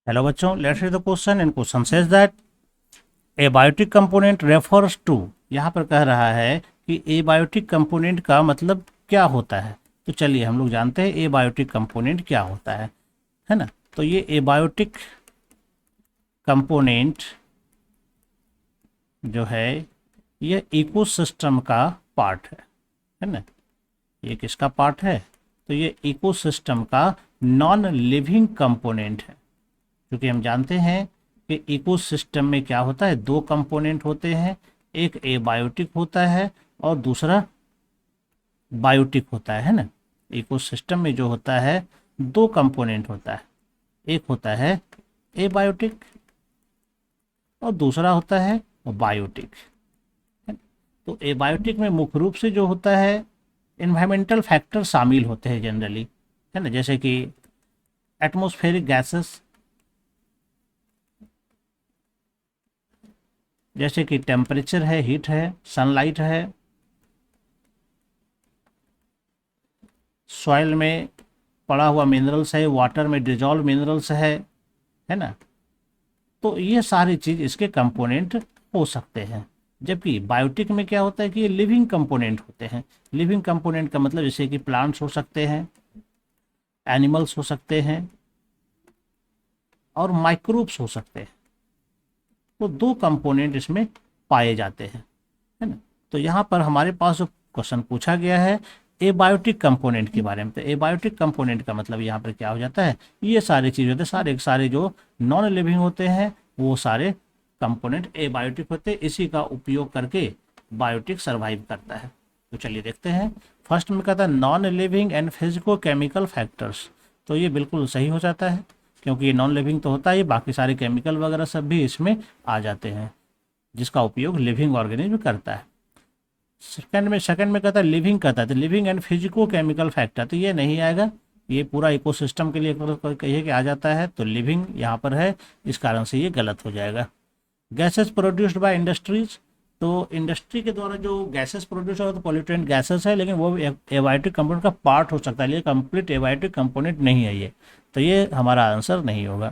Hello बच्चों, let's read the question and question says that abiotic component refers to. यहाँ पर कह रहा है कि एबायोटिक कंपोनेंट का मतलब क्या होता है। तो चलिए हम लोग जानते हैं एबायोटिक कंपोनेंट क्या होता है ना। तो ये एबायोटिक कंपोनेंट जो है ये इकोसिस्टम का पार्ट है ना। ये किसका पार्ट है? तो ये इकोसिस्टम का नॉन लिविंग कंपोनेंट है। क्योंकि हम जानते हैं कि इकोसिस्टम में क्या होता है, दो कंपोनेंट होते हैं, एक एबायोटिक होता है और दूसरा बायोटिक होता है ना। इकोसिस्टम में जो होता है दो कंपोनेंट होता है, एक होता है एबायोटिक और दूसरा होता है बायोटिक। तो एबायोटिक में मुख्य रूप से जो होता है इन्वायरमेंटल फैक्टर शामिल होते हैं जनरली, है ना, जैसे कि एटमॉस्फेरिक गैसेस, जैसे कि टेम्परेचर है, हीट है, सनलाइट है, सॉइल में पड़ा हुआ मिनरल्स है, वाटर में डिजॉल्व मिनरल्स है ना। तो ये सारी चीज़ इसके कंपोनेंट हो सकते हैं। जबकि बायोटिक में क्या होता है कि ये लिविंग कंपोनेंट होते हैं। लिविंग कंपोनेंट का मतलब जैसे कि प्लांट्स हो सकते हैं, एनिमल्स हो सकते हैं और माइक्रोब्स हो सकते हैं। तो दो कंपोनेंट इसमें पाए जाते हैं, है ना। तो यहाँ पर हमारे पास जो क्वेश्चन पूछा गया है एबायोटिक कंपोनेंट के बारे में, तो एबायोटिक कंपोनेंट का मतलब यहाँ पर क्या हो जाता है, ये सारी चीज़ होते हैं, सारे सारे जो नॉन लिविंग होते हैं वो सारे कंपोनेंट एबायोटिक होते हैं। इसी का उपयोग करके बायोटिक सर्वाइव करता है। तो चलिए देखते हैं। फर्स्ट में कहता है non living and physico chemical factors. तो ये बिल्कुल सही हो जाता है, क्योंकि ये नॉन लिविंग तो होता है, बाकी सारे केमिकल वगैरह सब भी इसमें आ जाते हैं जिसका उपयोग लिविंग ऑर्गेनिज्म करता है। सेकंड में कहता है लिविंग कहता है, तो living and physico chemical factor, तो ये नहीं आएगा। ये पूरा इकोसिस्टम के लिए कहिए कि आ जाता है, तो लिविंग यहाँ पर है, इस कारण से ये गलत हो जाएगा। गैसेस प्रोड्यूस्ड बाय इंडस्ट्रीज, तो इंडस्ट्री के द्वारा जो गैसेस प्रोड्यूस होता है तो पॉल्यूटेंट गैसेस है, लेकिन वो एबायोटिक कंपोनेंट का पार्ट हो सकता है, ये कंप्लीट एबायोटिक कंपोनेंट नहीं है ये, तो ये हमारा आंसर नहीं होगा।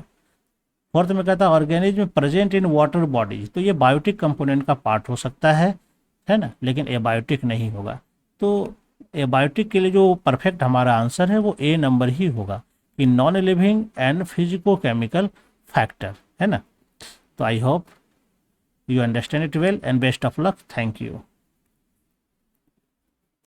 फोर्थ में कहता है organism present in water bodies, तो ये बायोटिक कंपोनेंट का पार्ट हो सकता है ना, लेकिन एबायोटिक नहीं होगा। तो एबायोटिक के लिए जो परफेक्ट हमारा आंसर है वो ए नंबर ही होगा, कि non living and physico chemical factor, है ना। तो I hope you understand it well and best of luck. Thank you.